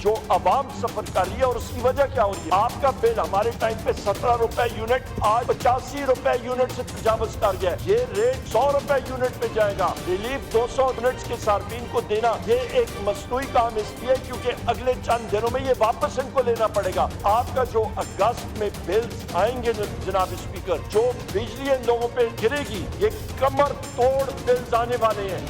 जो आवाम सफर कर रही है और उसकी वजह क्या हो रही है। आपका बिल हमारे टाइम पे 17 रुपए यूनिट आज 85 रुपए यूनिट से तजावज कर गया। ये रेट 100 रुपए यूनिट पे जाएगा। रिलीफ 200 यूनिट्स के सार्फिन को देना ये एक मसनूई काम इसलिए क्योंकि अगले चंद दिनों में ये वापस इनको लेना पड़ेगा। आपका जो अगस्त में बिल्स आएंगे जनाब स्पीकर, जो बिजली इन लोगों पे गिरेगी, ये कमर तोड़ बिल्स आने वाले हैं।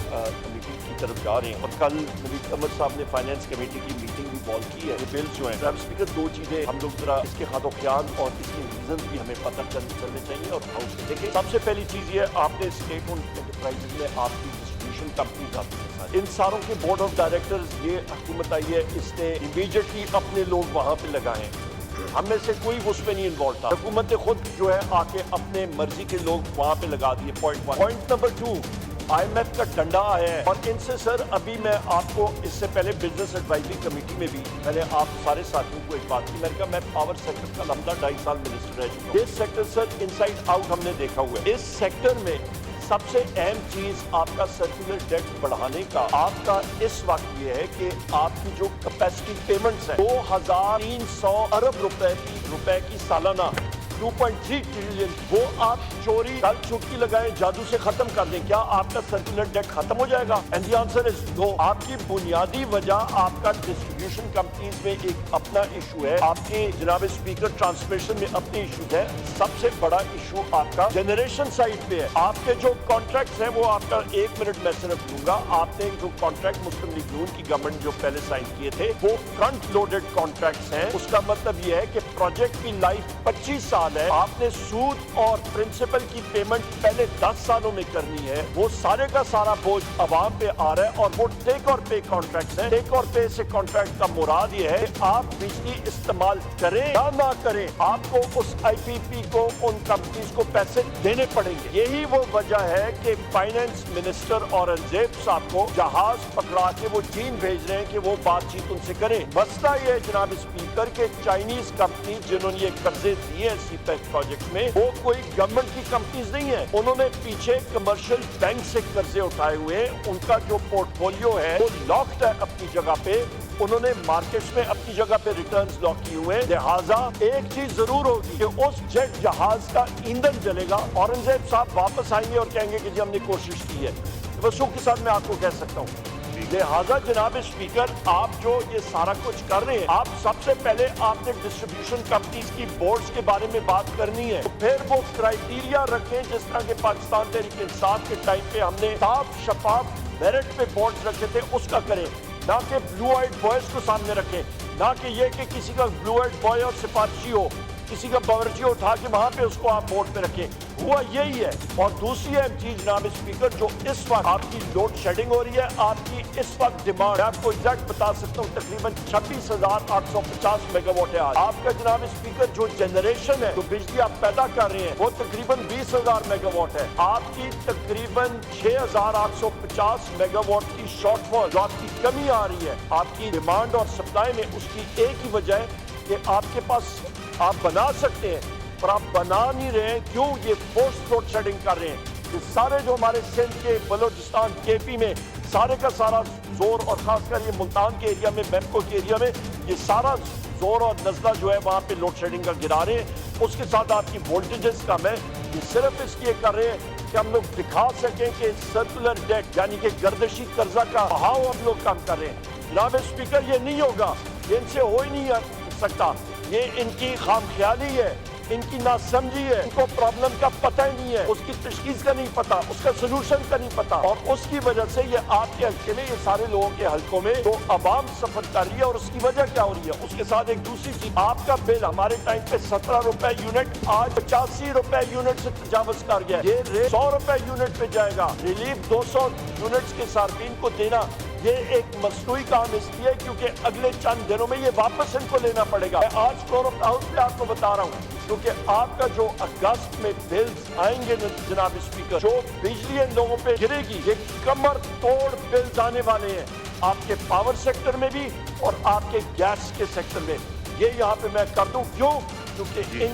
कमेटी की तरफ जा रहे हैं और कल नवीद अहमद साहब ने फाइनेंस कमेटी की मीटिंग भी कॉल की है। ये बिल्स जो है जनाब स्पीकर, दो चीजें हम लोग जरा इसके खातो ख्याल और इसके रीजन भी हमें पता चलने चाहिए और हाउस में देखिए। सबसे पहली चीज ये, आपने स्टेट ओन्ड एंटरप्राइजेज में आपकी डिस्ट्रीब्यूशन कंपनी आती है, इन सारों के बोर्ड ऑफ डायरेक्टर्स ये हुकूमत आई है, इसने इमीडिएटली अपने लोग वहां पे लगाए। हम में से कोई उसमें नहीं इन्वॉल्व था। हुकूमत ने खुद जो है आके अपने मर्जी के लोग वहां पे लगा दिए। पॉइंट नंबर 2, IMF का डंडा आया है और इनसे सर अभी मैं आपको इससे पहले बिजनेस एडवाइजरी कमेटी में भी मैंने आप सारे साथियों को एक बात की, मैंने कहा मैं पावर सेक्टर का लंबा 2.5 साल मिनिस्टर रह चुका हूँ। इस सेक्टर सर इनसाइड आउट हमने देखा हुआ है। इस सेक्टर में सबसे अहम चीज आपका सर्कुलर डेट बढ़ाने का आपका इस वक्त ये है कि आपकी जो कैपेसिटी पेमेंट्स है 2300 अरब रुपए की सालाना 2.3 ट्रिलियन, वो आप चोरी कल चुटकी लगाए जादू से खत्म कर दें। क्या आपका सर्कुलर डेट खत्म हो जाएगा? And the answer is no. आपकी बुनियादी वजह आपका डिस्ट्रीब्यूशन कंपनीज में एक अपना इशू है, आपके जनाब स्पीकर ट्रांसमिशन में अपने इशू है। सबसे बड़ा इशू आपका जनरेशन साइड पे है। आपके जो कॉन्ट्रैक्ट है वो आपका 1 मिनट में सिर्फ दूंगा। आपने जो कॉन्ट्रैक्ट मुस्लिम लीग नून की गवर्नमेंट जो पहले साइन किए थे वो फ्रंट लोडेड कॉन्ट्रैक्ट हैं। उसका मतलब ये है कि प्रोजेक्ट की लाइफ 25 साल है। आपने सूद और प्रिंसिपल की पेमेंट पहले 10 सालों में करनी है। वो सारे का सारा बोझ अवाम पे आ रहा है और वो टेक और पे कॉन्ट्रैक्ट है। टेक और पे से कॉन्ट्रैक्ट का मुराद ये है कि आप बिजली इस्तेमाल करें या ना करें, आपको उस IPP को उन कंपनीज को पैसे देने पड़ेंगे। यही वो वजह है कि फाइनेंस मिनिस्टर औरंगजेब साहब को जहाज पकड़ा के वो चीन भेज रहे हैं कि वो बातचीत उनसे करें। मसला ये जनाब स्पीकर के चाइनीज कंपनी जिन्होंने ये कर्जे दिए सीपेक प्रोजेक्ट में, वो कोई गवर्नमेंट की कंपनीज नहीं है। उन्होंने पीछे कमर्शियल बैंक से कर्जे उठाए हुए, उनका जो पोर्टफोलियो है वो लॉक्ड है अपनी जगह पे। उन्होंने मार्केट्स में अपनी जगह पे रिटर्न्स लॉक किए हुए। लिहाजा एक चीज जरूर होगी कि उस जेट जहाज का ईंधन जलेगा। औरंगजेब साहब वापस आएंगे और कहेंगे कि जी हमने कोशिश की है। वसूख के साथ मैं आपको कह सकता हूँ। लिहाजा जनाब स्पीकर, आप जो ये सारा कुछ कर रहे हैं, आप सबसे पहले आपने डिस्ट्रीब्यूशन कंपनीज की बोर्ड्स के बारे में बात करनी है। तो फिर वो क्राइटेरिया रखें जिस तरह के पाकिस्तान तहरीक इंसाफ के टाइम पे हमने साफ शफाफ मेरिट पे बोर्ड्स रखे थे, उसका करें। ना कि ब्लू आइड बॉयज को सामने रखें, ना कि ये कि किसी का ब्लू आइड बॉय और सिफारशी हो, किसी का बावर्ची उठा के वहां पे उसको आप बोर्ड पे रखें। हुआ यही है। और दूसरी अहम चीज जनाब स्पीकर, जो इस वक्त आपकी लोड शेडिंग हो रही है, आपकी इस वक्त डिमांड आपको एग्जैक्ट बता सकता हूँ तकरीबन 26,850 मेगावाट है। आज आपका जनाब स्पीकर जो जनरेशन है, जो बिजली आप पैदा कर रहे हैं, वो तकरीबन 20,000 मेगावाट है। आपकी तकरीबन 6,850 मेगावाट की शॉर्टफॉल जो आपकी कमी आ रही है आपकी डिमांड और सप्लाई में, उसकी एक ही वजह है कि आपके पास आप बना सकते हैं पर आप बना नहीं रहे हैं। क्यों? ये फोर्स लोड शेडिंग कर रहे हैं। ये सारे जो हमारे सिंध के, बलोचिस्तान, KP में सारे का सारा जोर, और खासकर ये मुल्तान के एरिया में, बैंको के एरिया में, ये सारा जोर और नजला जो है वहाँ पे लोड शेडिंग का गिरा रहे हैं। उसके साथ आपकी वोल्टेजेस कम है। ये सिर्फ इसलिए कर रहे हैं कि हम लोग दिखा सकें कि सर्कुलर डेट यानी कि गर्दिशी कर्जा का बहाव हम लोग कम कर रहे हैं। जनाब स्पीकर, ये नहीं होगा, ये इनसे हो ही नहीं सकता। ये इनकी खामख्याली है, इनकी नासमझी है। इनको प्रॉब्लम का पता ही नहीं है, उसकी तशखीस का नहीं पता, उसका सोल्यूशन का नहीं पता, और उसकी वजह से ये आपके हल्के में, ये सारे लोगों के हल्कों में तो आवाम सफर कर रही है। और उसकी वजह क्या हो रही है? उसके साथ एक दूसरी चीज, आपका बिल हमारे टाइम पे 17 रुपए यूनिट आज 85 रुपए यूनिट से तजावज कर गया। ये रेट 100 रुपए यूनिट पे जाएगा। रिलीफ 200 यूनिट्स के सार्फिन को देना ये एक मसनूई काम इसलिए क्योंकि अगले चंद दिनों में ये वापस इनको लेना पड़ेगा। मैं आज फ्लोर ऑफ हाउस पे आपको बता रहा हूँ क्योंकि आपका जो अगस्त में बिल्स आएंगे जनाब स्पीकर, जो बिजली इन लोगों पे गिरेगी, ये कमर तोड़ बिल्स आने वाले हैं आपके पावर सेक्टर में भी और आपके गैस के सेक्टर में। ये यहाँ पे मैं कर दूं। क्यों? क्योंकि इनकी